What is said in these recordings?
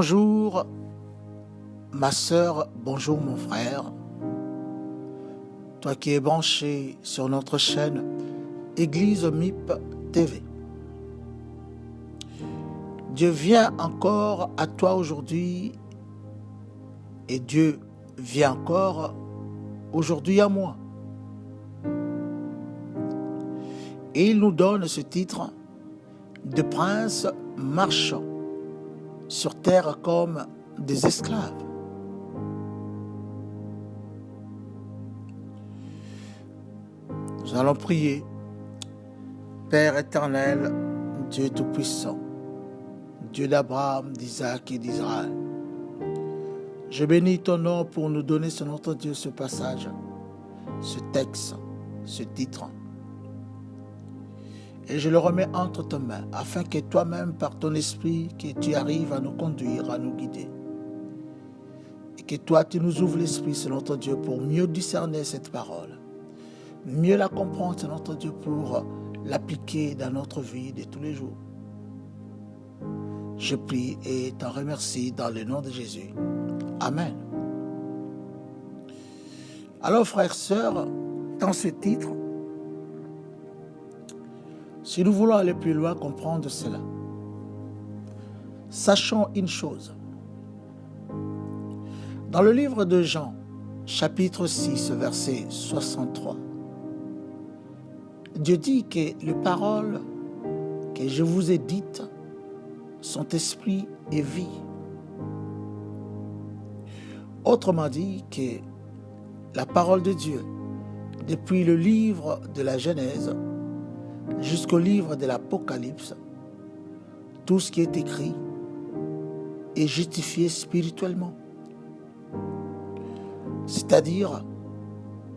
Bonjour ma sœur, bonjour mon frère, toi qui es branché sur notre chaîne Église MIP TV. Dieu vient encore à toi aujourd'hui et Dieu vient encore aujourd'hui à moi. Et il nous donne ce titre de prince marchant sur terre comme des esclaves. Nous allons prier. Père éternel, Dieu Tout-Puissant, Dieu d'Abraham, d'Isaac et d'Israël, je bénis ton nom pour nous donner, sur notre Dieu, ce passage, ce texte, ce titre. Et je le remets entre tes mains, afin que toi-même, par ton esprit, que tu arrives à nous conduire, à nous guider. Et que toi, tu nous ouvres l'esprit, c'est notre Dieu, pour mieux discerner cette parole. Mieux la comprendre, c'est notre Dieu, pour l'appliquer dans notre vie de tous les jours. Je prie et t'en remercie dans le nom de Jésus. Amen. Alors, frères, sœurs, dans ce titre, si nous voulons aller plus loin, comprendre cela, sachons une chose. Dans le livre de Jean, chapitre 6, verset 63, Dieu dit que les paroles que je vous ai dites sont esprit et vie. Autrement dit que la parole de Dieu, depuis le livre de la Genèse jusqu'au livre de l'Apocalypse, tout ce qui est écrit est justifié spirituellement. C'est-à-dire,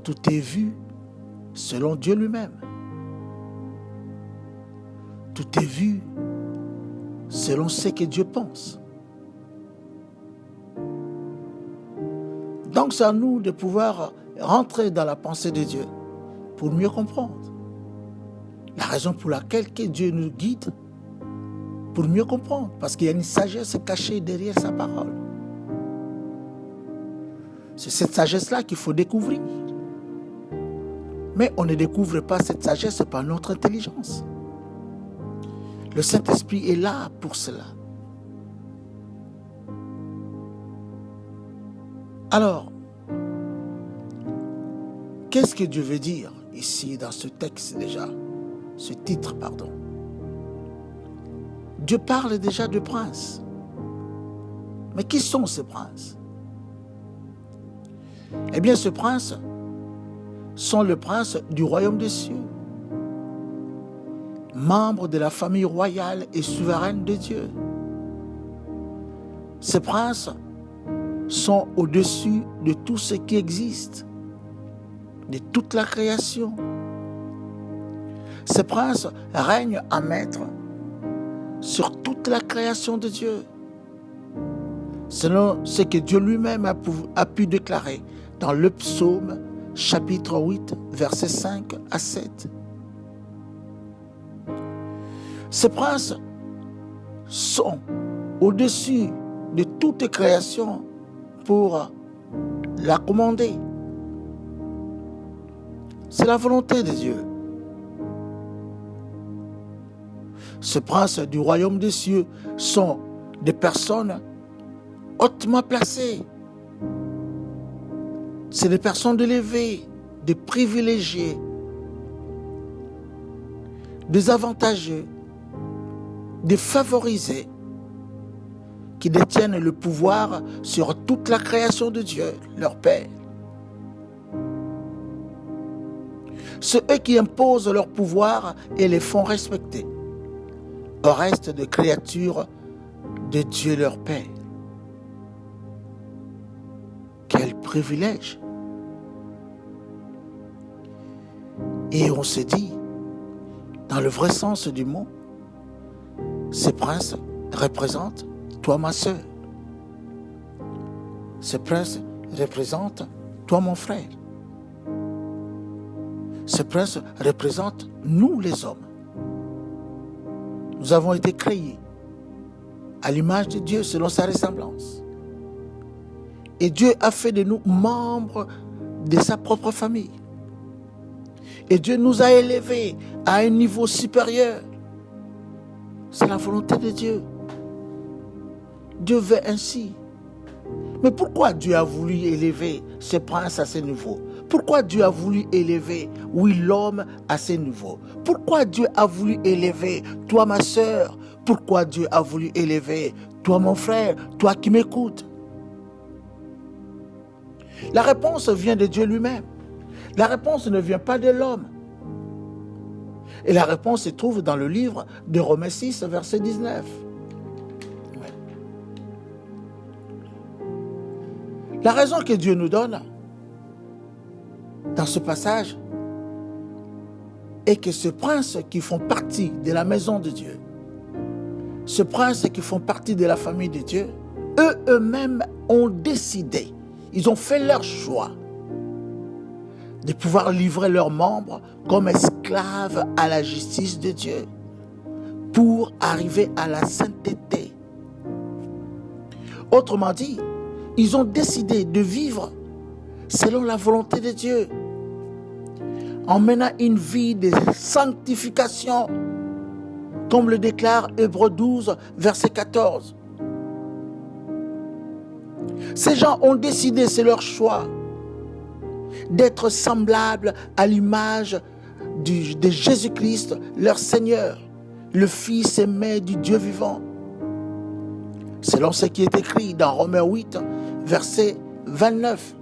tout est vu selon Dieu lui-même. Tout est vu selon ce que Dieu pense. Donc c'est à nous de pouvoir rentrer dans la pensée de Dieu pour mieux comprendre. La raison pour laquelle que Dieu nous guide, pour mieux comprendre, parce qu'il y a une sagesse cachée derrière sa parole. C'est cette sagesse-là qu'il faut découvrir. Mais on ne découvre pas cette sagesse par notre intelligence. Le Saint-Esprit est là pour cela. Alors, qu'est-ce que Dieu veut dire ici dans ce texte déjà, ce titre, pardon? Dieu parle déjà de princes. Mais qui sont ces princes? Eh bien, ces princes sont les princes du royaume des cieux, membres de la famille royale et souveraine de Dieu. Ces princes sont au-dessus de tout ce qui existe, de toute la création. Ces princes règnent en maître sur toute la création de Dieu, selon ce que Dieu lui-même a pu déclarer dans le psaume chapitre 8, versets 5 à 7. Ces princes sont au-dessus de toute création pour la commander. C'est la volonté de Dieu. Ces princes du royaume des cieux sont des personnes hautement placées. C'est des personnes élevées, des privilégiés, des avantageux, des favorisés, qui détiennent le pouvoir sur toute la création de Dieu, leur Père. C'est eux qui imposent leur pouvoir et les font respecter au reste des créatures de Dieu leur Père. Quel privilège! Et on se dit, dans le vrai sens du mot, ces princes représentent toi ma sœur. Ces princes représentent toi mon frère. Ces princes représentent nous les hommes. Nous avons été créés à l'image de Dieu, selon sa ressemblance. Et Dieu a fait de nous membres de sa propre famille. Et Dieu nous a élevés à un niveau supérieur. C'est la volonté de Dieu. Dieu veut ainsi. Mais pourquoi Dieu a voulu élever ce prince à ce niveau? Pourquoi Dieu a voulu élever, oui, l'homme à ce niveau? Pourquoi Dieu a voulu élever toi, ma sœur? Pourquoi Dieu a voulu élever toi, mon frère, toi qui m'écoutes? La réponse vient de Dieu lui-même. La réponse ne vient pas de l'homme. Et la réponse se trouve dans le livre de Romains 6, verset 19. La raison que Dieu nous donne dans ce passage est que ce prince qui font partie de la maison de Dieu, ce prince qui font partie de la famille de Dieu, eux-mêmes ont décidé, ils ont fait leur choix de pouvoir livrer leurs membres comme esclaves à la justice de Dieu pour arriver à la sainteté. Autrement dit, ils ont décidé de vivre selon la volonté de Dieu, en menant une vie de sanctification, comme le déclare Hébreux 12, verset 14. Ces gens ont décidé, c'est leur choix, d'être semblables à l'image de Jésus-Christ, leur Seigneur, le Fils aimé du Dieu vivant. Selon ce qui est écrit dans Romains 8, verset 29.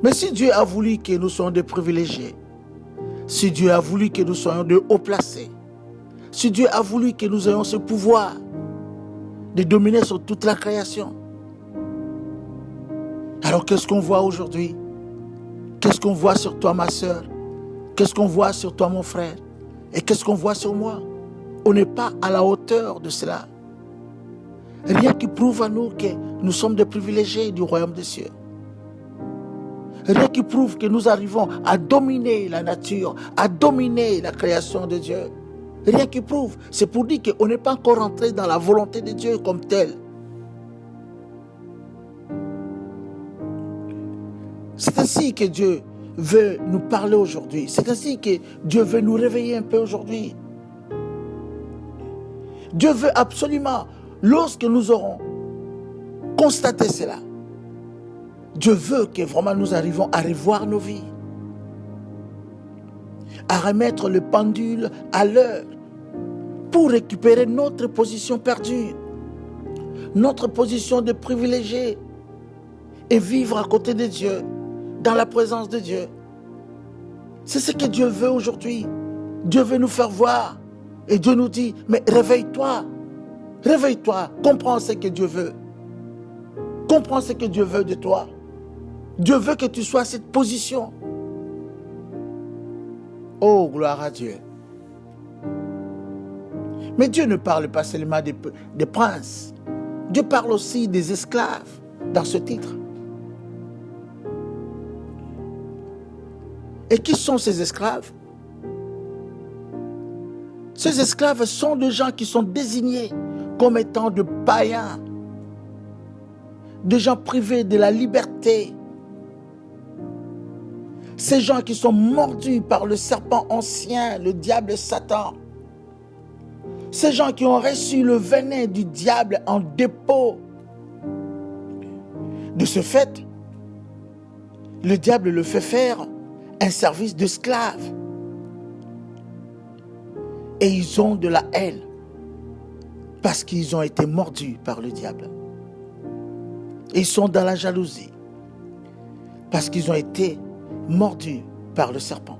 Mais si Dieu a voulu que nous soyons des privilégiés, si Dieu a voulu que nous soyons de haut placés, si Dieu a voulu que nous ayons ce pouvoir de dominer sur toute la création, alors qu'est-ce qu'on voit aujourd'hui? Qu'est-ce qu'on voit sur toi, ma sœur? Qu'est-ce qu'on voit sur toi, mon frère? Et qu'est-ce qu'on voit sur moi? On n'est pas à la hauteur de cela. Rien qui prouve à nous que nous sommes des privilégiés du royaume des cieux. Rien qui prouve que nous arrivons à dominer la nature, à dominer la création de Dieu. Rien qui prouve. C'est pour dire qu'on n'est pas encore entré dans la volonté de Dieu comme telle. C'est ainsi que Dieu veut nous parler aujourd'hui. C'est ainsi que Dieu veut nous réveiller un peu aujourd'hui. Dieu veut absolument, lorsque nous aurons constaté cela, Dieu veut que vraiment nous arrivions à revoir nos vies, à remettre le pendule à l'heure pour récupérer notre position perdue, notre position de privilégié et vivre à côté de Dieu, dans la présence de Dieu. C'est ce que Dieu veut aujourd'hui. Dieu veut nous faire voir et Dieu nous dit, mais réveille-toi, réveille-toi, comprends ce que Dieu veut. Comprends ce que Dieu veut de toi. Dieu veut que tu sois à cette position. Oh, gloire à Dieu. Mais Dieu ne parle pas seulement des princes. Dieu parle aussi des esclaves dans ce titre. Et qui sont ces esclaves? Ces esclaves sont des gens qui sont désignés comme étant de païens, des gens privés de la liberté. Ces gens qui sont mordus par le serpent ancien, le diable Satan. Ces gens qui ont reçu le venin du diable en dépôt. De ce fait, le diable le fait faire un service d'esclave. Et ils ont de la haine parce qu'ils ont été mordus par le diable. Et ils sont dans la jalousie parce qu'ils ont été mordus par le serpent.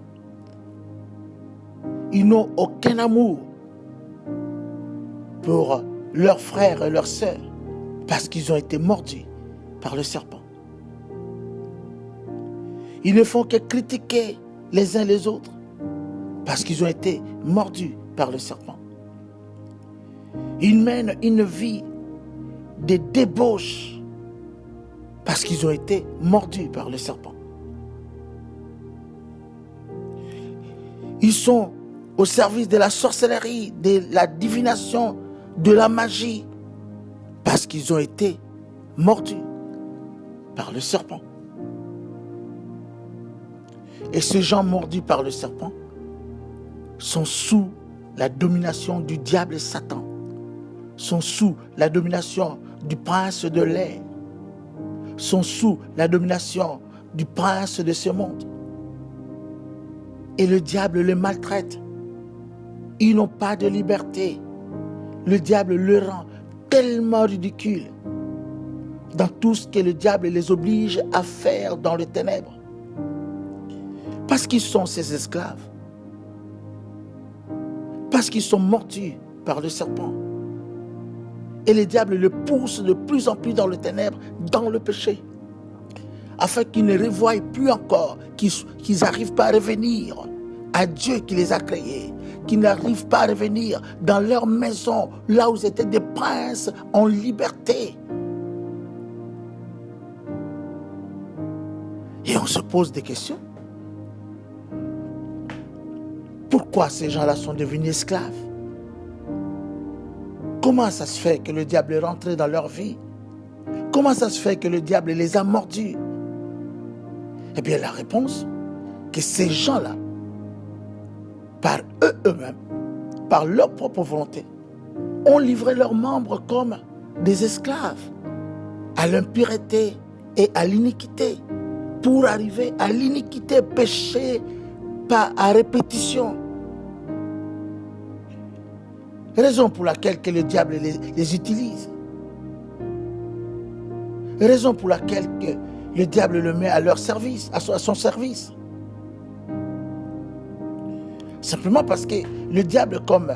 Ils n'ont aucun amour pour leurs frères et leurs sœurs parce qu'ils ont été mordus par le serpent. Ils ne font que critiquer les uns les autres parce qu'ils ont été mordus par le serpent. Ils mènent une vie de débauche parce qu'ils ont été mordus par le serpent. Ils sont au service de la sorcellerie, de la divination, de la magie, parce qu'ils ont été mordus par le serpent. Et ces gens mordus par le serpent sont sous la domination du diable et Satan, sont sous la domination du prince de l'air, sont sous la domination du prince de ce monde. Et le diable les maltraite. Ils n'ont pas de liberté. Le diable le rend tellement ridicule dans tout ce que le diable les oblige à faire dans les ténèbres. Parce qu'ils sont ses esclaves. Parce qu'ils sont mordus par le serpent. Et le diable le pousse de plus en plus dans les ténèbres, dans le péché, afin qu'ils ne revoient plus encore, qu'ils n'arrivent pas à revenir à Dieu qui les a créés, qu'ils n'arrivent pas à revenir dans leur maison, là où ils étaient des princes en liberté. Et on se pose des questions. Pourquoi ces gens-là sont devenus esclaves? Comment ça se fait que le diable est rentré dans leur vie? Comment ça se fait que le diable les a mordus? Eh bien, la réponse, que ces gens-là, par eux-mêmes, par leur propre volonté, ont livré leurs membres comme des esclaves à l'impureté et à l'iniquité, pour arriver à l'iniquité, péché à répétition. Raison pour laquelle que le diable les utilise. Raison pour laquelle que le diable le met à leur service, à son service. Simplement parce que le diable, comme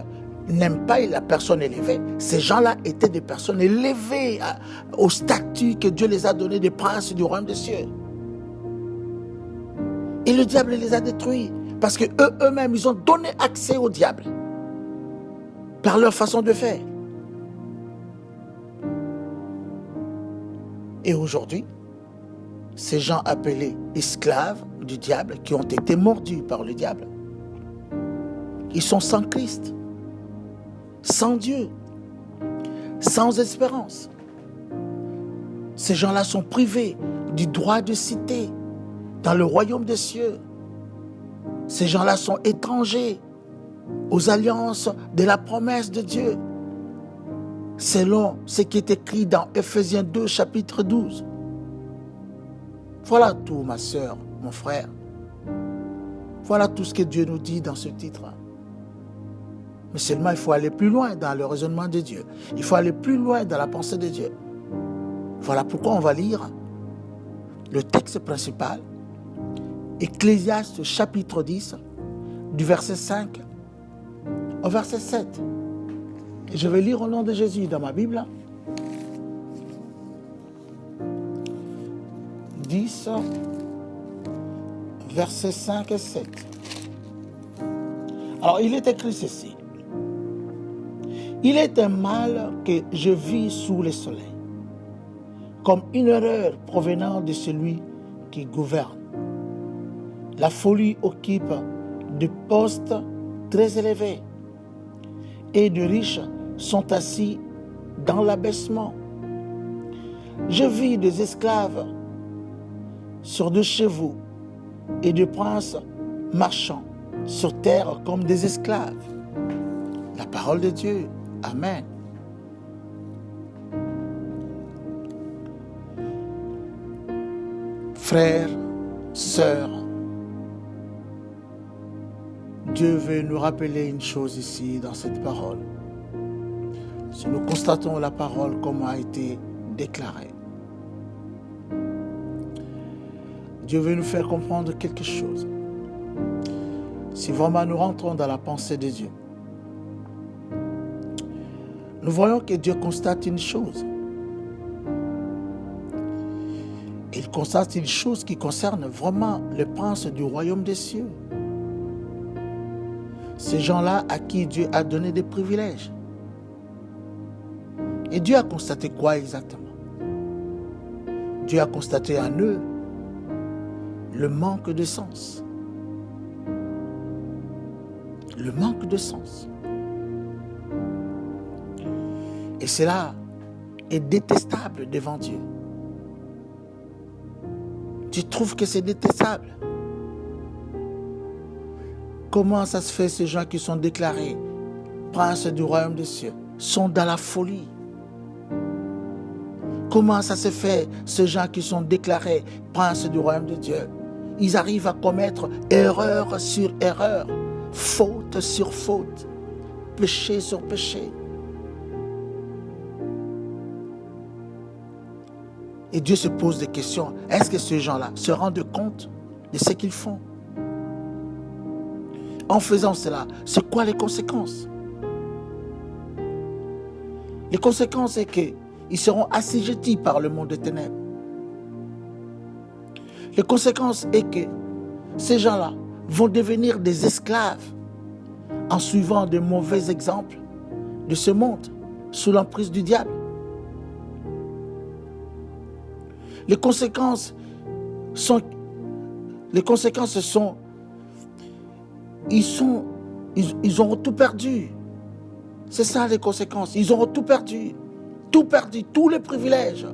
n'aime pas la personne élevée, ces gens-là étaient des personnes élevées au statut que Dieu les a donné des princes du royaume des cieux. Et le diable les a détruits parce que eux-mêmes, ils ont donné accès au diable par leur façon de faire. Et aujourd'hui, ces gens appelés esclaves du diable, qui ont été mordus par le diable, ils sont sans Christ, sans Dieu, sans espérance. Ces gens-là sont privés du droit de cité dans le royaume des cieux. Ces gens-là sont étrangers aux alliances de la promesse de Dieu, selon ce qui est écrit dans Ephésiens 2, chapitre 12. Voilà tout, ma sœur, mon frère. Voilà tout ce que Dieu nous dit dans ce titre. Mais seulement, il faut aller plus loin dans le raisonnement de Dieu. Il faut aller plus loin dans la pensée de Dieu. Voilà pourquoi on va lire le texte principal, Ecclésiaste chapitre 10, du verset 5 au verset 7. Et je vais lire au nom de Jésus dans ma Bible. 10, versets 5 et 7. Alors, il est écrit ceci. Il est un mal que je vis sous le soleil, comme une erreur provenant de celui qui gouverne. La folie occupe des postes très élevés, et de riches sont assis dans l'abaissement. Je vis des esclaves sur des chevaux et des princes marchant sur terre comme des esclaves. La parole de Dieu. Amen. Frères, sœurs, Dieu veut nous rappeler une chose ici dans cette parole. Si nous constatons la parole comme a été déclarée, Dieu veut nous faire comprendre quelque chose. Si vraiment nous rentrons dans la pensée de Dieu, nous voyons que Dieu constate une chose. Il constate une chose qui concerne vraiment le prince du royaume des cieux. Ces gens-là à qui Dieu a donné des privilèges. Et Dieu a constaté quoi exactement? Dieu a constaté en eux le manque de sens, le manque de sens. Et cela est détestable devant Dieu. Tu trouves que c'est détestable? Comment ça se fait, ces gens qui sont déclarés princes du royaume des cieux sont dans la folie? Comment ça se fait, ces gens qui sont déclarés princes du royaume de Dieu? Ils arrivent à commettre erreur sur erreur, faute sur faute, péché sur péché. Et Dieu se pose des questions. Est-ce que ces gens-là se rendent compte de ce qu'ils font? En faisant cela, c'est quoi les conséquences? Les conséquences, c'est qu'ils seront assujettis par le monde des ténèbres. Les conséquences est que ces gens-là vont devenir des esclaves en suivant de mauvais exemples de ce monde sous l'emprise du diable. Les conséquences sont, ils auront tout perdu. C'est ça les conséquences. Ils auront tout perdu, tous les privilèges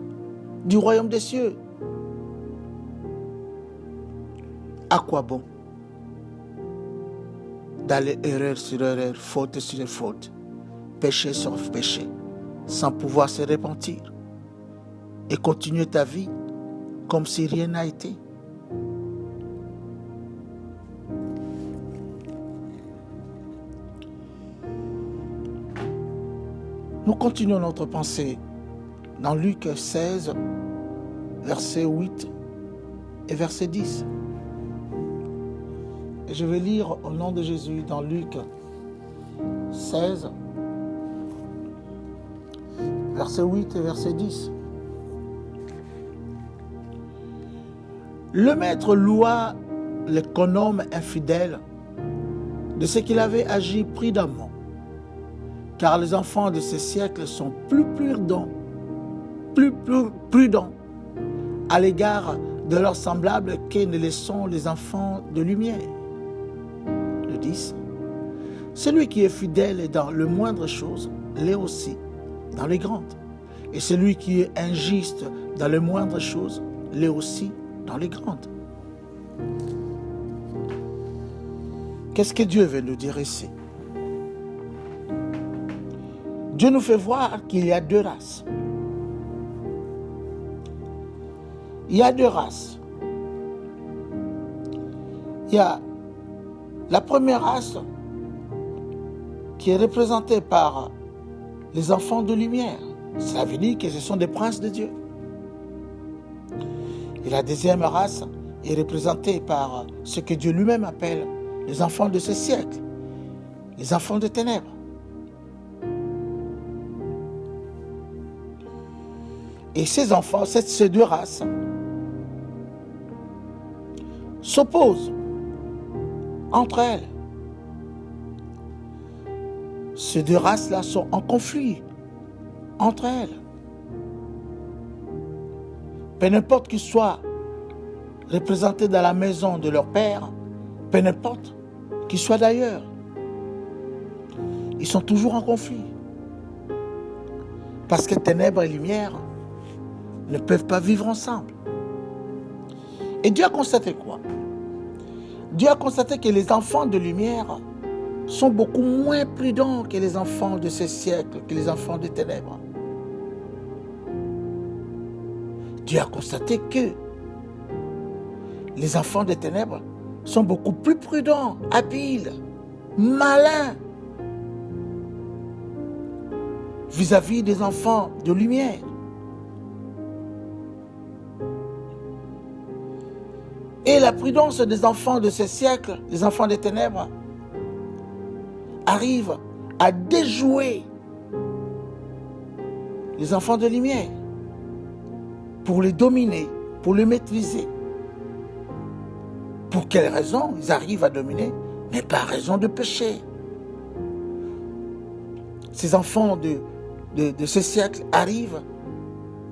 du royaume des cieux. À quoi bon d'aller erreur sur erreur, faute sur faute, péché sur péché, sans pouvoir se repentir et continuer ta vie comme si rien n'a été? Nous continuons notre pensée dans Luc 16, verset 8 et verset 10. Et je vais lire au nom de Jésus dans Luc 16, verset 8 et verset 10. Le maître loua l'économe infidèle de ce qu'il avait agi prudemment, car les enfants de ce siècle sont plus prudents à l'égard de leurs semblables que ne le sont les enfants de lumière. Le 10. Celui qui est fidèle dans le moindre chose l'est aussi dans les grandes. Et celui qui est injuste dans les moindres choses l'est aussi dans les grandes. Qu'est-ce que Dieu veut nous dire ici? Dieu nous fait voir qu'il y a deux races. Il y a deux races. Il y a la première race qui est représentée par les enfants de lumière. Cela veut dire que ce sont des princes de Dieu. Et la deuxième race est représentée par ce que Dieu lui-même appelle les enfants de ce siècle, les enfants des ténèbres. Et ces enfants, ces deux races, s'opposent entre elles. Ces deux races-là sont en conflit entre elles. Peu importe qu'ils soient représentés dans la maison de leur père, peu importe qu'ils soient d'ailleurs, ils sont toujours en conflit. Parce que ténèbres et lumière ne peuvent pas vivre ensemble. Et Dieu a constaté quoi? Dieu a constaté que les enfants de lumière sont beaucoup moins prudents que les enfants de ce siècle, que les enfants des ténèbres. Dieu a constaté que les enfants des ténèbres sont beaucoup plus prudents, habiles, malins vis-à-vis des enfants de lumière. Et la prudence des enfants de ce siècle, les enfants des ténèbres, arrive à déjouer les enfants de lumière pour les dominer, pour les maîtriser. Pour quelle raison ils arrivent à dominer? Mais par raison de péché. Ces enfants de ce siècle arrivent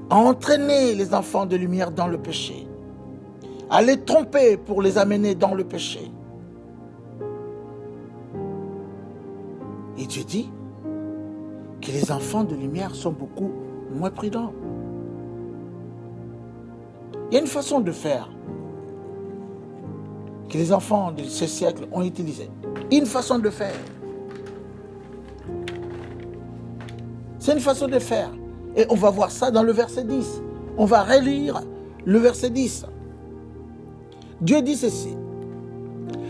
à entraîner les enfants de lumière dans le péché, à les tromper pour les amener dans le péché. Et Dieu dit que les enfants de lumière sont beaucoup moins prudents. Il y a une façon de faire que les enfants de ce siècle ont utilisée. Une façon de faire. C'est une façon de faire. Et on va voir ça dans le verset 10. On va relire le verset 10. Dieu dit ceci.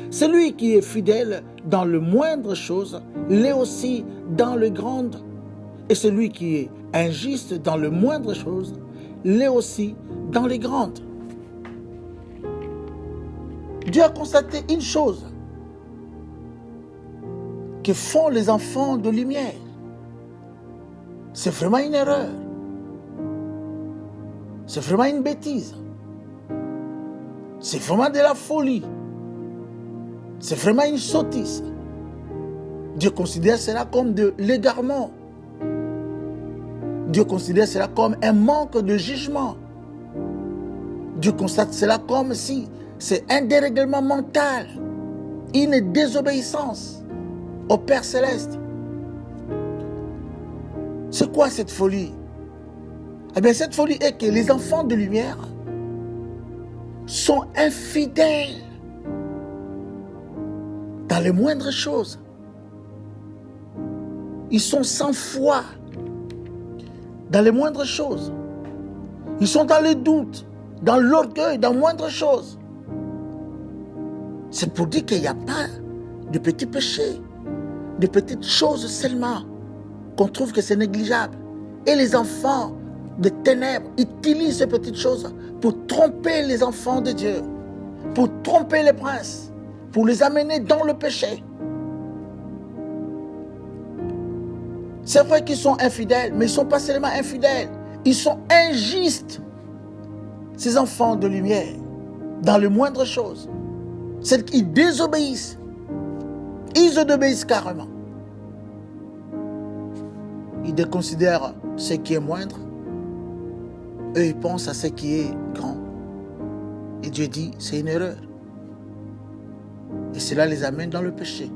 Celui qui est fidèle dans le moindre chose, l'est aussi dans le grand. Et celui qui est injuste dans le moindre chose, l'est aussi dans les grandes. Dieu a constaté une chose que font les enfants de lumière. C'est vraiment une erreur. C'est vraiment une bêtise. C'est vraiment de la folie. C'est vraiment une sottise. Dieu considère cela comme de l'égarement. Dieu considère cela comme un manque de jugement. Dieu constate cela comme si c'est un dérèglement mental, une désobéissance au Père Céleste. C'est quoi cette folie? Eh bien, cette folie est que les enfants de lumière sont infidèles dans les moindres choses. Ils sont sans foi dans les moindres choses. Ils sont dans le doute, dans l'orgueil, dans les moindres choses. C'est pour dire qu'il n'y a pas de petits péchés, de petites choses seulement, qu'on trouve que c'est négligeable. Et les enfants de ténèbres utilisent ces petites choses pour tromper les enfants de Dieu, pour tromper les princes, pour les amener dans le péché. C'est vrai qu'ils sont infidèles, mais ils ne sont pas seulement infidèles, ils sont injustes. Ces enfants de lumière, dans les moindres choses, c'est qu'ils désobéissent. Ils obéissent carrément. Ils déconsidèrent ce qui est moindre. Eux, ils pensent à ce qui est grand. Et Dieu dit, c'est une erreur. Et cela les amène dans le péché.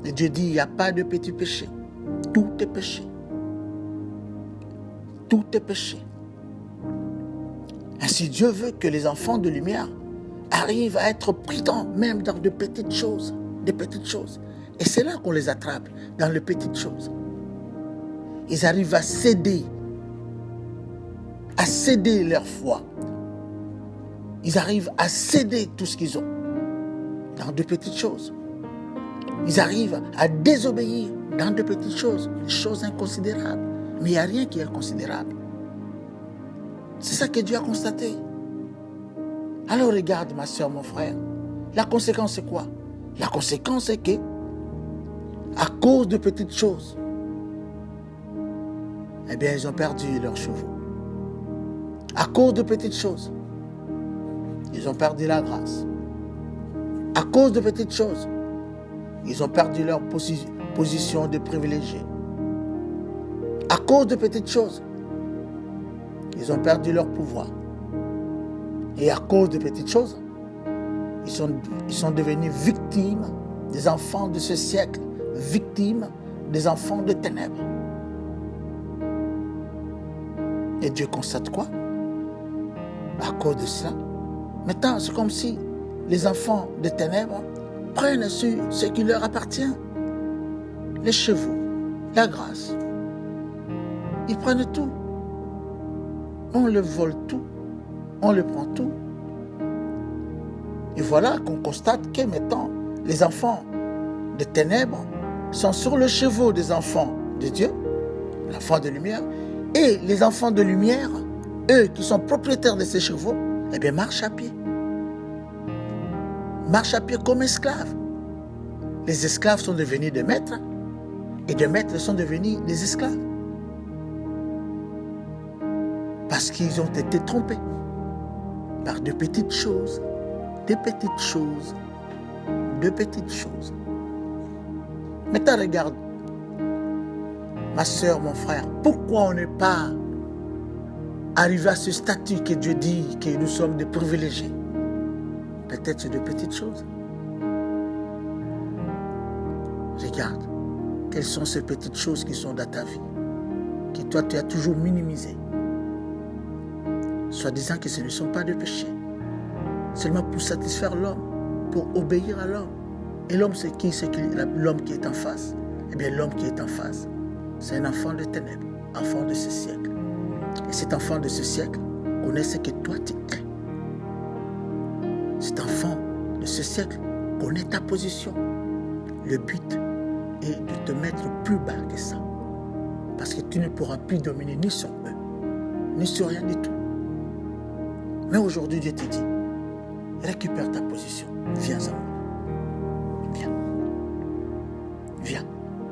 Et Dieu dit, il n'y a pas de petit péché. Tout est péché. Tout est péché. Ainsi, Dieu veut que les enfants de lumière arrivent à être prudents, même dans de petites choses. Des petites choses. Et c'est là qu'on les attrape, dans les petites choses. Ils arrivent à céder leur foi. Ils arrivent à céder tout ce qu'ils ont dans de petites choses. Ils arrivent à désobéir dans de petites choses, des choses inconsidérables. Mais il n'y a rien qui est inconsidérable. C'est ça que Dieu a constaté. Alors regarde, ma soeur, mon frère, la conséquence c'est quoi? La conséquence c'est que, à cause de petites choses, eh bien, ils ont perdu leurs chevaux. À cause de petites choses, ils ont perdu la grâce. À cause de petites choses, ils ont perdu leur position de privilégiés. À cause de petites choses, ils ont perdu leur pouvoir. Et à cause de petites choses, ils sont devenus victimes des enfants de ce siècle, victimes des enfants de ténèbres. Et Dieu constate quoi? À cause de cela, maintenant c'est comme si les enfants de ténèbres prennent ce qui leur appartient. Les chevaux, la grâce. Ils prennent tout. On le vole tout. On le prend tout. Et voilà qu'on constate que maintenant, les enfants de ténèbres sont sur le chevaux des enfants de Dieu, l'enfant de lumière, et les enfants de lumière, eux qui sont propriétaires de ces chevaux, eh bien marchent à pied. Marchent à pied comme esclaves. Les esclaves sont devenus des maîtres, et des maîtres sont devenus des esclaves. Parce qu'ils ont été trompés par de petites choses, de petites choses, de petites choses. Maintenant, regarde, ma soeur, mon frère, pourquoi on n'est pas arrivé à ce statut que Dieu dit que nous sommes des privilégiés? Peut-être c'est de petites choses. Regarde, Quelles sont ces petites choses qui sont dans ta vie, que toi tu as toujours minimisées, soi-disant que ce ne sont pas de péché, seulement pour satisfaire l'homme, pour obéir à l'homme. Et l'homme, c'est qui? C'est l'homme qui est en face. Eh bien, l'homme qui est en face, c'est un enfant de ténèbres, enfant de ce siècle. Et cet enfant de ce siècle connaît ce que toi tu es. Cet enfant de ce siècle connaît ta position. Le but est de te mettre plus bas que ça. Parce que tu ne pourras plus dominer ni sur eux, ni sur rien du tout. Mais aujourd'hui, Dieu te dit, récupère ta position. Viens à moi. Viens. Viens.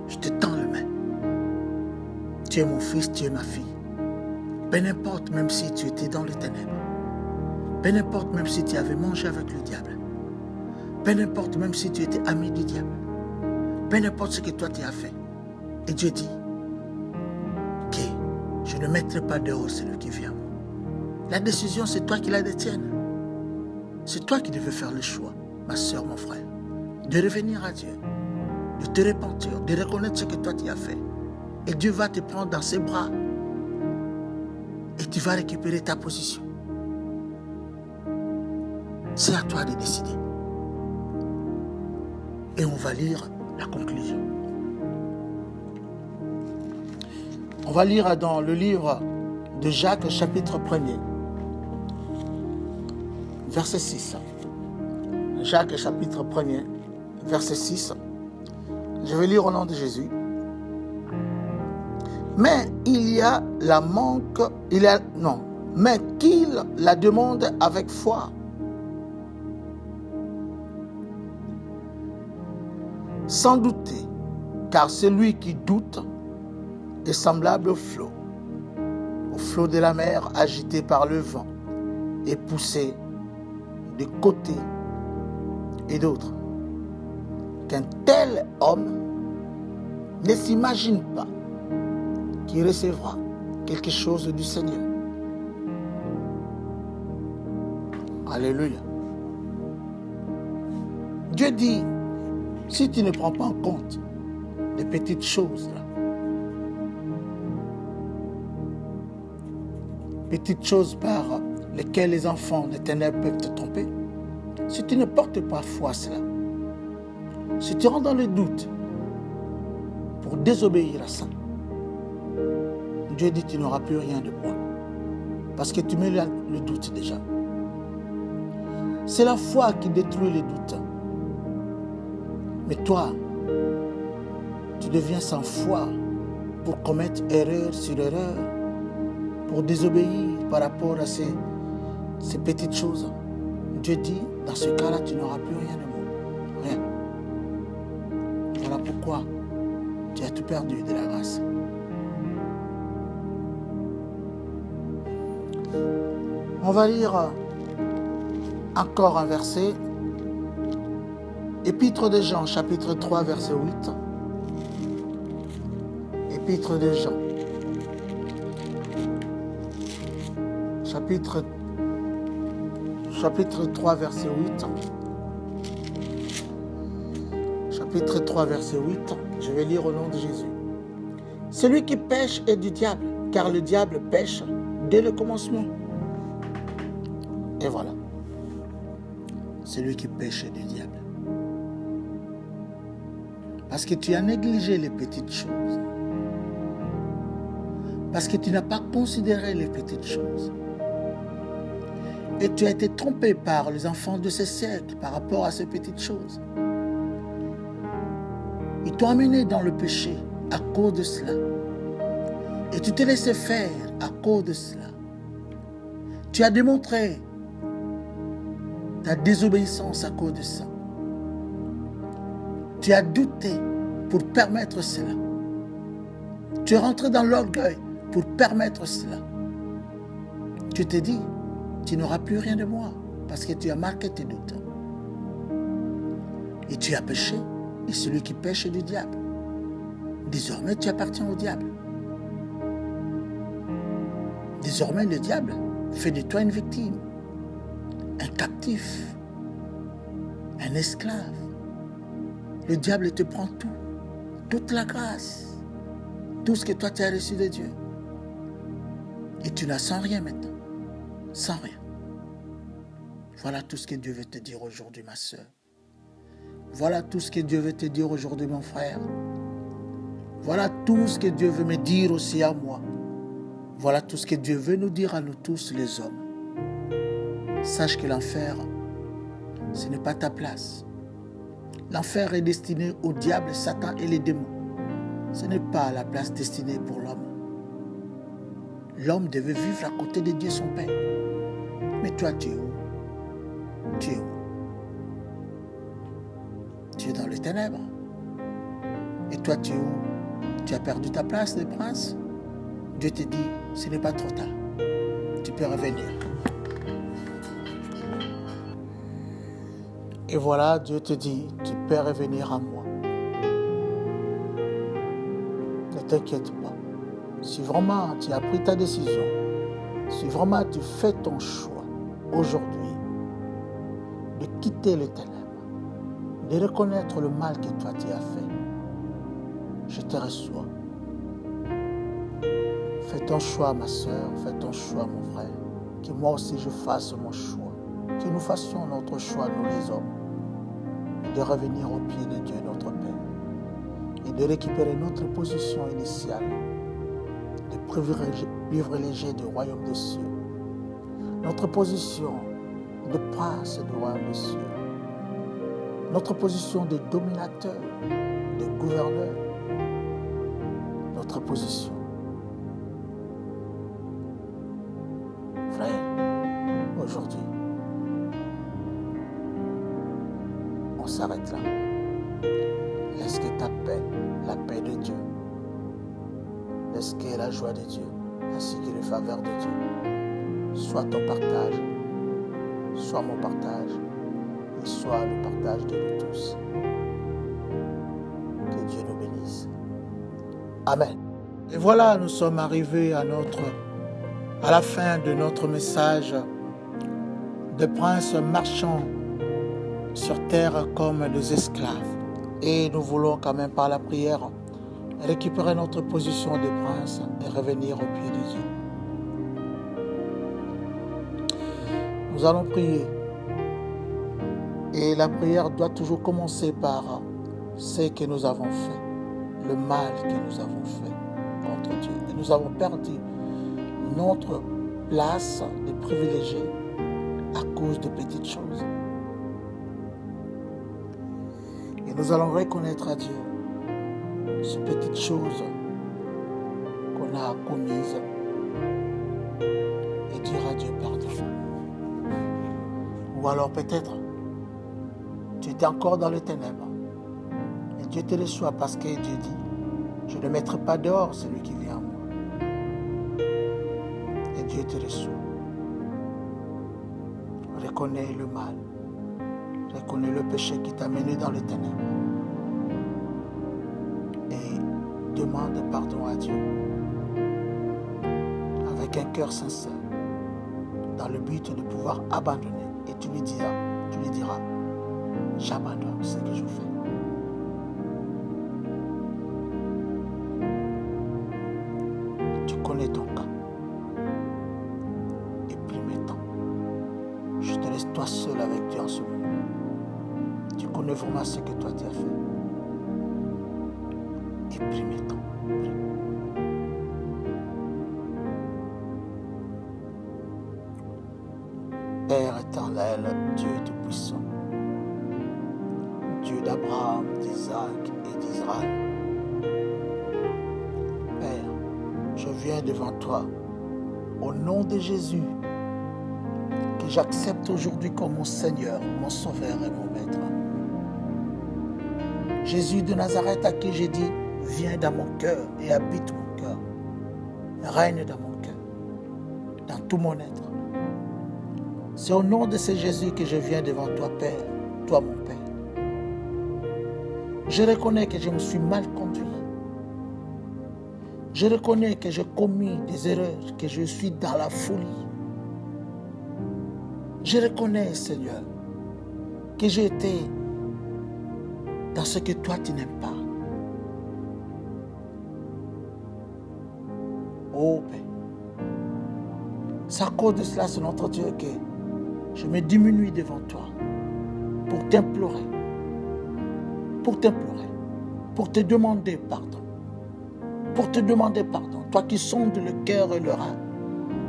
Je te tends la main. Tu es mon fils, tu es ma fille. Peu importe même si tu étais dans les ténèbres. Peu importe même si tu avais mangé avec le diable. Peu importe même si tu étais ami du diable. Peu importe ce que toi tu as fait. Et Dieu dit que je ne mettrai pas dehors celui qui vient à moi. La décision, c'est toi qui la détiennes. C'est toi qui devais faire le choix, ma soeur, mon frère, de revenir à Dieu, de te repentir, de reconnaître ce que toi tu as fait. Et Dieu va te prendre dans ses bras et tu vas récupérer ta position. C'est à toi de décider. Et on va lire la conclusion. On va lire dans le livre de Jacques, chapitre 1er, verset 6. Jacques, chapitre 1er, verset 6. Je vais lire au nom de Jésus. Mais mais qu'il la demande avec foi. Sans douter, car celui qui doute est semblable au flot de la mer agité par le vent et poussé de côté et d'autre. Qu'un tel homme ne s'imagine pas qu'il recevra quelque chose du Seigneur. Alléluia. Dieu dit, si tu ne prends pas en compte les petites choses, là, petites choses par lesquelles les enfants des ténèbres peuvent te tromper, si tu ne portes pas foi à cela, si tu rentres dans le doute pour désobéir à ça, Dieu dit tu n'auras plus rien de moi. Parce que tu mets le doute déjà. C'est la foi qui détruit les doutes. Mais toi, tu deviens sans foi pour commettre erreur sur erreur, pour désobéir par rapport à ces petites choses. Dieu dit, dans ce cas-là, tu n'auras plus rien de moi. Rien. Voilà pourquoi tu as tout perdu de la grâce. On va lire encore un verset. Épître de Jean, chapitre 3, verset 8. Épître de Jean, chapitre 3, verset 8. Chapitre 3, verset 8. Je vais lire au nom de Jésus. Celui qui pêche est du diable, car le diable pêche dès le commencement. Et voilà. Celui qui pêche est du diable. Parce que tu as négligé les petites choses. Parce que tu n'as pas considéré les petites choses. Et tu as été trompé par les enfants de ce siècle par rapport à ces petites choses. Ils t'ont amené dans le péché à cause de cela. Et tu t'es laissé faire à cause de cela. Tu as démontré ta désobéissance à cause de ça. Tu as douté pour permettre cela. Tu es rentré dans l'orgueil pour permettre cela. Tu t'es dit, tu n'auras plus rien de moi parce que tu as marqué tes doutes. Et tu as péché, et celui qui pêche est du diable. Désormais, tu appartiens au diable. Désormais, le diable fait de toi une victime, un captif, un esclave. Le diable te prend tout, toute la grâce, tout ce que toi tu as reçu de Dieu. Et tu n'as sans rien maintenant. Sans rien. Voilà tout ce que Dieu veut te dire aujourd'hui, ma soeur. Voilà tout ce que Dieu veut te dire aujourd'hui, mon frère. Voilà tout ce que Dieu veut me dire aussi à moi. Voilà tout ce que Dieu veut nous dire à nous tous les hommes. Sache que l'enfer, ce n'est pas ta place. L'enfer est destiné au diable, Satan et les démons. Ce n'est pas la place destinée pour l'homme. L'homme devait vivre à côté de Dieu son Père. Mais toi, tu es où? Tu es où? Tu es dans les ténèbres. Et toi, tu es où? Tu as perdu ta place de prince? Dieu te dit, ce n'est pas trop tard. Tu peux revenir. Et voilà, Dieu te dit, tu peux revenir à moi. Ne t'inquiète pas. Si vraiment tu as pris ta décision, si vraiment tu fais ton choix aujourd'hui de quitter les ténèbres, de reconnaître le mal que toi tu as fait, je te reçois. Fais ton choix, ma soeur, fais ton choix, mon frère. Que moi aussi je fasse mon choix. Que nous fassions notre choix, nous les hommes, de revenir au pied de Dieu, notre Père, et de récupérer notre position initiale, de privilégier du royaume des cieux, notre position de prince du royaume des cieux, notre position de dominateur, de gouverneur, notre position. Frère, aujourd'hui, on s'arrête là. Laisse que ta paix, la paix de Dieu, laisse que la joie de Dieu, ainsi que les faveurs de Dieu, soit ton partage, soit mon partage, et soit le partage de nous tous. Que Dieu nous bénisse. Amen. Et voilà, nous sommes arrivés à la fin de notre message de princes marchant sur terre comme des esclaves. Et nous voulons quand même par la prière récupérer notre position de prince et revenir au pied de Dieu. Nous allons prier. Et la prière doit toujours commencer par ce que nous avons fait, le mal que nous avons fait contre Dieu. Et nous avons perdu notre place de privilégié à cause de petites choses. Et nous allons reconnaître à Dieu ces petites choses qu'on a commises et dire à Dieu pardon. Ou alors peut-être tu étais encore dans les ténèbres et Dieu te reçoit parce que Dieu dit, je ne mettrai pas dehors celui qui vient à moi. Et Dieu te reçoit. Reconnais le mal. Reconnais le péché qui t'a mené dans les ténèbres. Et demande pardon à Dieu. Avec un cœur sincère. Dans le but de pouvoir abandonner. Et tu lui diras, j'abandonne ce que je fais. Tu connais ton cas. Et puis maintenant, je te laisse toi seul avec Dieu en ce moment. Tu connais vraiment ce que toi tu as fait. Et puis maintenant, prie. Père éternel, Dieu Tout-Puissant, Dieu d'Abraham, d'Isaac et d'Israël. Père, je viens devant toi, au nom de Jésus, que j'accepte aujourd'hui comme mon Seigneur, mon Sauveur et mon Maître. Jésus de Nazareth à qui j'ai dit, viens dans mon cœur et habite mon cœur. Règne dans mon cœur, dans tout mon être. C'est au nom de ce Jésus que je viens devant toi, Père, toi mon Père. Je reconnais que je me suis mal conduit. Je reconnais que j'ai commis des erreurs, que je suis dans la folie. Je reconnais, Seigneur, que j'ai été dans ce que toi tu n'aimes pas. Oh Père, c'est à cause de cela, Seigneur notre Dieu, que je me diminue devant toi pour t'implorer, pour te demander pardon, Toi qui sondes le cœur et le rein,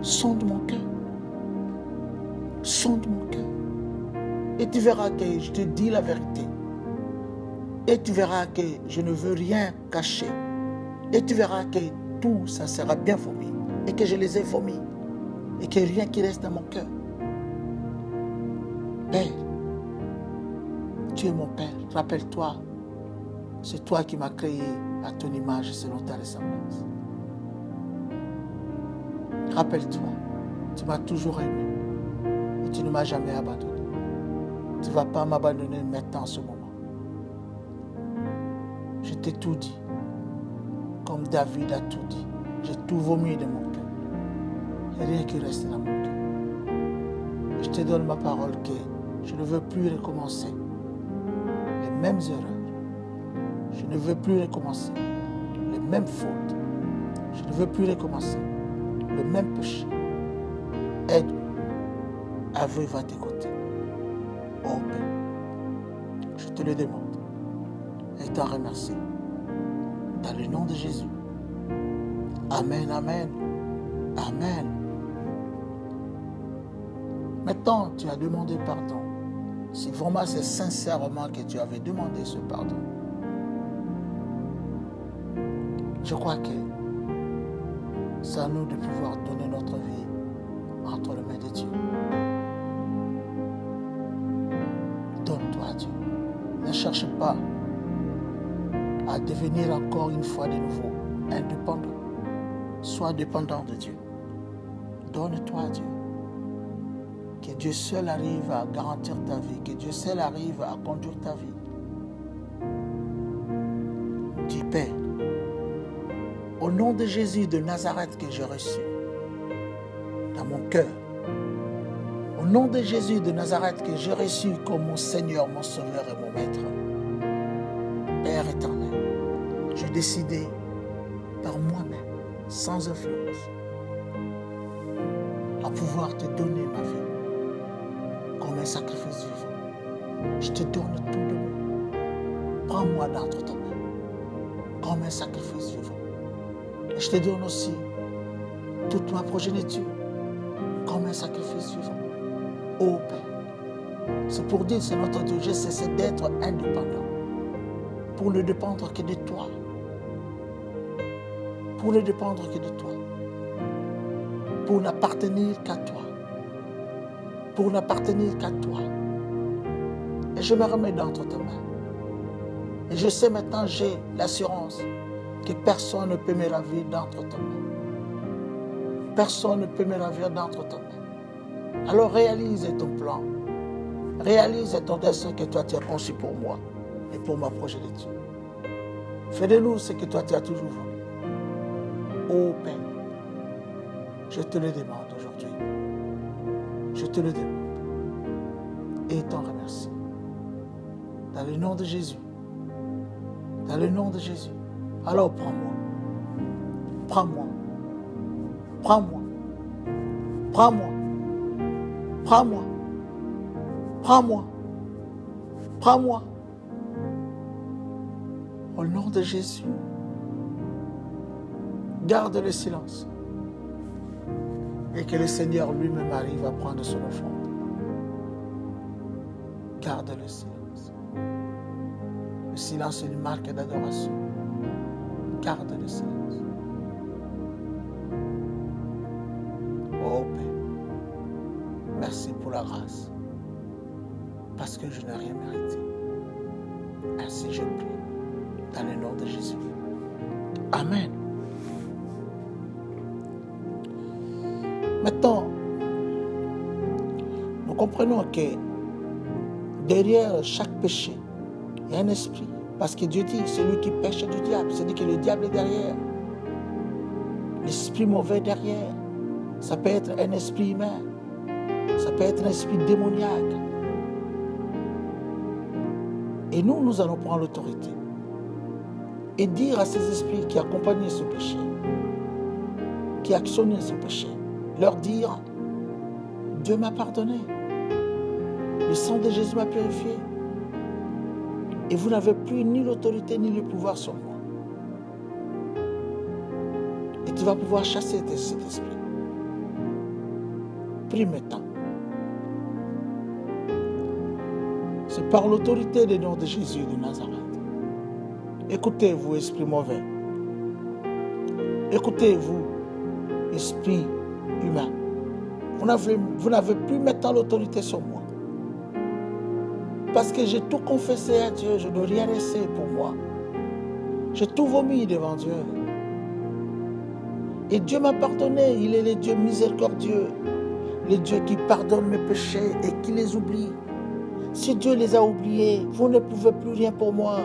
sonde mon cœur, et tu verras que je te dis la vérité, et tu verras que je ne veux rien cacher, et tu verras que tout ça sera bien vomi, et que je les ai vomis, et qu'il n'y a rien qui reste dans mon cœur. Père, tu es mon Père, rappelle-toi, c'est toi qui m'as créé à ton image selon ta ressemblance. Rappelle-toi, tu m'as toujours aimé et tu ne m'as jamais abandonné. Tu ne vas pas m'abandonner maintenant en ce moment. Je t'ai tout dit, comme David a tout dit. J'ai tout vomi de mon cœur. Il n'y a rien qui reste dans mon cœur. Je te donne ma parole que je ne veux plus recommencer les mêmes erreurs. Je ne veux plus recommencer les mêmes fautes. Je ne veux plus recommencer le même péché. Aide-moi à vivre à tes côtés. Oh Père, je te le demande et t'en remercie. Dans le nom de Jésus. Amen, amen, amen. Maintenant, tu as demandé pardon. Si vraiment c'est sincèrement que tu avais demandé ce pardon, je crois que c'est à nous de pouvoir donner notre vie entre les mains de Dieu. Donne-toi à Dieu. Ne cherche pas à devenir encore une fois de nouveau indépendant. Sois dépendant de Dieu. Donne-toi à Dieu. Que Dieu seul arrive à garantir ta vie. Que Dieu seul arrive à conduire ta vie. Dis, Père, au nom de Jésus de Nazareth que j'ai reçu dans mon cœur, au nom de Jésus de Nazareth que j'ai reçu comme mon Seigneur, mon Sauveur et mon Maître, Père éternel, j'ai décidé par moi-même, sans influence, à pouvoir te donner ma vie comme un sacrifice vivant. Je te donne tout de moi. Prends-moi d'entre ta main comme un sacrifice vivant. Et je te donne aussi toute ma progéniture comme un sacrifice vivant. Oh Père, c'est pour dire, c'est notre Dieu, j'ai cessé d'être indépendant pour ne dépendre que de toi. Pour ne dépendre que de toi. Pour n'appartenir qu'à toi. Pour n'appartenir qu'à toi. Et je me remets d'entre tes mains. Et je sais maintenant, j'ai l'assurance que personne ne peut me ravir d'entre tes mains. Personne ne peut me ravir d'entre tes mains. Alors réalise ton plan. Réalise ton dessein que toi tu as conçu pour moi et pour ma progéniture. Fais de nous ce que toi tu as toujours voulu. Oh Père, je te le demande aujourd'hui. Je te le demande. Et t'en remercie. Dans le nom de Jésus. Dans le nom de Jésus. Alors prends-moi. Prends-moi. Prends-moi. Prends-moi. Prends-moi. Prends-moi. Prends-moi. Au nom de Jésus. Garde le silence. Et que le Seigneur lui-même arrive à prendre son offrande. Garde le silence. Le silence est une marque d'adoration. Garde le silence. Oh Père, merci pour la grâce. Parce que je n'ai rien mérité. Ainsi je prie. Dans le nom de Jésus. Amen. Maintenant, nous comprenons que derrière chaque péché, il y a un esprit. Parce que Dieu dit, celui qui pêche est du diable. C'est-à-dire que le diable est derrière. L'esprit mauvais derrière. Ça peut être un esprit humain. Ça peut être un esprit démoniaque. Et nous allons prendre l'autorité. Et dire à ces esprits qui accompagnent ce péché qui actionnent ce péché. Leur dire, Dieu m'a pardonné. Le sang de Jésus m'a purifié. Et vous n'avez plus ni l'autorité ni le pouvoir sur moi. Et tu vas pouvoir chasser cet esprit. Prie maintenant. C'est par l'autorité du nom de Jésus de Nazareth. Écoutez-vous, esprit mauvais. Écoutez-vous, esprit humain. Vous n'avez plus maintenant l'autorité sur moi. Parce que j'ai tout confessé à Dieu, je n'ai rien laissé pour moi. J'ai tout vomi devant Dieu. Et Dieu m'a pardonné, il est le Dieu miséricordieux, le Dieu qui pardonne mes péchés et qui les oublie. Si Dieu les a oubliés, vous ne pouvez plus rien pour moi.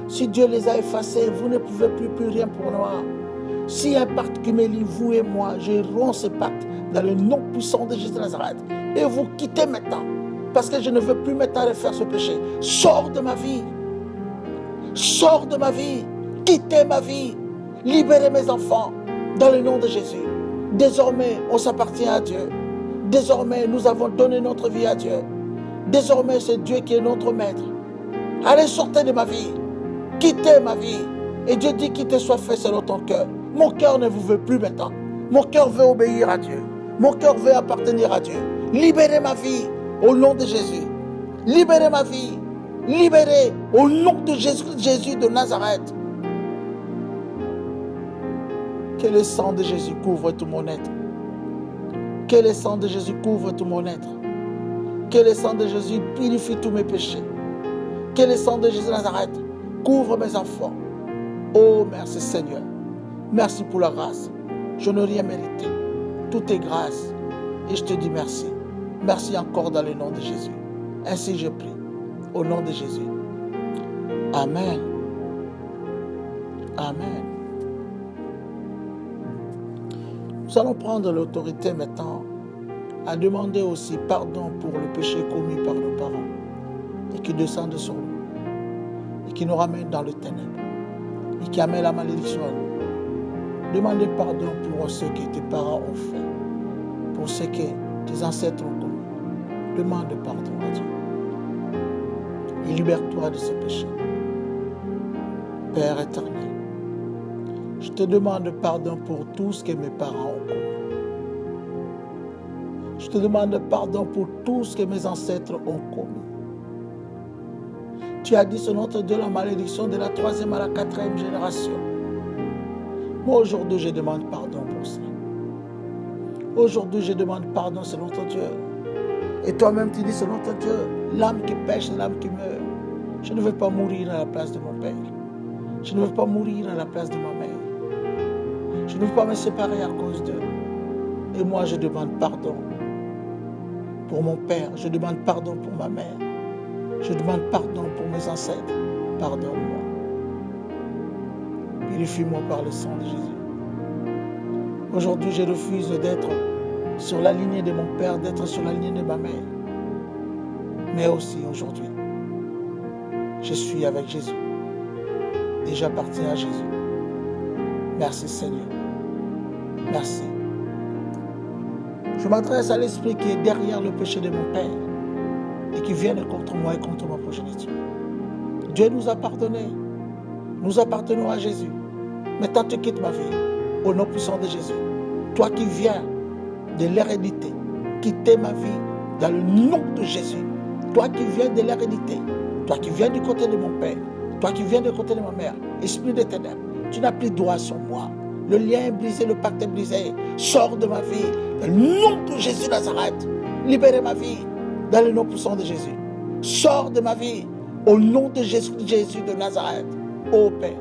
Si Dieu les a effacés, vous ne pouvez plus rien pour moi. S'il y a un pacte qui me lie, vous et moi, je romps ce pacte dans le nom puissant de Jésus de Nazareth. Et vous quittez maintenant, parce que je ne veux plus maintenant refaire ce péché. Sors de ma vie. Sors de ma vie. Quittez ma vie. Libérez mes enfants dans le nom de Jésus. Désormais, on s'appartient à Dieu. Désormais, nous avons donné notre vie à Dieu. Désormais, c'est Dieu qui est notre maître. Allez, sortez de ma vie. Quittez ma vie. Et Dieu dit qu'il te soit fait selon ton cœur. Mon cœur ne vous veut plus maintenant. Mon cœur veut obéir à Dieu. Mon cœur veut appartenir à Dieu. Libérez ma vie au nom de Jésus. Libérez ma vie. Libérez au nom de Jésus de Nazareth. Que le sang de Jésus couvre tout mon être. Que le sang de Jésus couvre tout mon être. Que le sang de Jésus purifie tous mes péchés. Que le sang de Jésus de Nazareth couvre mes enfants. Oh, merci Seigneur. Merci pour la grâce. Je n'ai rien mérité. Tout est grâce. Et je te dis merci. Merci encore dans le nom de Jésus. Ainsi je prie. Au nom de Jésus. Amen. Amen. Nous allons prendre l'autorité maintenant à demander aussi pardon pour le péché commis par nos parents et qui descendent sur nous et qui nous ramène dans le ténèbre et qui amène la malédiction à nous. Demandez pardon pour ce que tes parents ont fait, pour ce que tes ancêtres ont commis. Demande pardon à Dieu et libère-toi de ce péché. Père éternel, je te demande pardon pour tout ce que mes parents ont commis. Je te demande pardon pour tout ce que mes ancêtres ont commis. Tu as dit selon ton Dieu la malédiction de la 3e à la 4e génération. Moi aujourd'hui je demande pardon pour ça. Aujourd'hui je demande pardon selon ton Dieu. Et toi-même tu dis selon ton Dieu, l'âme qui pêche c'est l'âme qui meurt. Je ne veux pas mourir à la place de mon père. Je ne veux pas mourir à la place de ma mère. Je ne veux pas me séparer à cause d'eux. Et moi je demande pardon pour mon père, je demande pardon pour ma mère, je demande pardon pour mes ancêtres, pardonne-moi. Purifie-moi par le sang de Jésus. Aujourd'hui, je refuse d'être sur la lignée de mon père, d'être sur la lignée de ma mère. Mais aussi aujourd'hui, je suis avec Jésus et j'appartiens à Jésus. Merci Seigneur. Merci. Je m'adresse à l'esprit qui est derrière le péché de mon père et qui vient contre moi et contre ma progéniture. Dieu nous a pardonné. Nous appartenons à Jésus. Maintenant, tu quittes ma vie au nom puissant de Jésus. Toi qui viens de l'hérédité, quitter ma vie dans le nom de Jésus. Toi qui viens de l'hérédité, toi qui viens du côté de mon père, toi qui viens du côté de ma mère, esprit de ténèbres, tu n'as plus droit sur moi. Le lien est brisé, le pacte est brisé. Sors de ma vie dans le nom de Jésus de Nazareth. Libérez ma vie dans le nom puissant de Jésus. Sors de ma vie au nom de Jésus de Nazareth. Ô Père,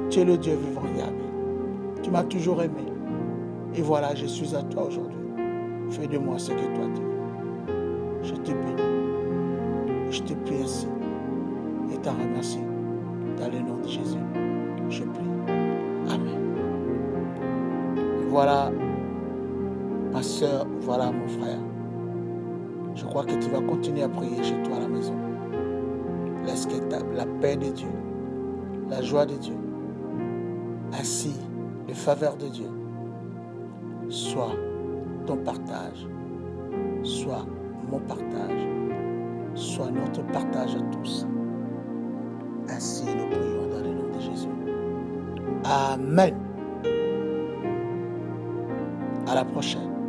tu es le Dieu vivant Yahvé. Tu m'as toujours aimé. Et voilà, je suis à toi aujourd'hui. Fais de moi ce que toi tu veux. Je te bénis. Je te prie ainsi. Et t'en remercie. Dans le nom de Jésus, je prie. Amen. Et voilà, ma soeur, voilà mon frère. Je crois que tu vas continuer à prier chez toi à la maison. Laisse que la paix de Dieu, la joie de Dieu, ainsi les faveurs de Dieu soit ton partage, soit mon partage, soit notre partage à tous. Ainsi nous prions dans le nom de Jésus. Amen. À la prochaine.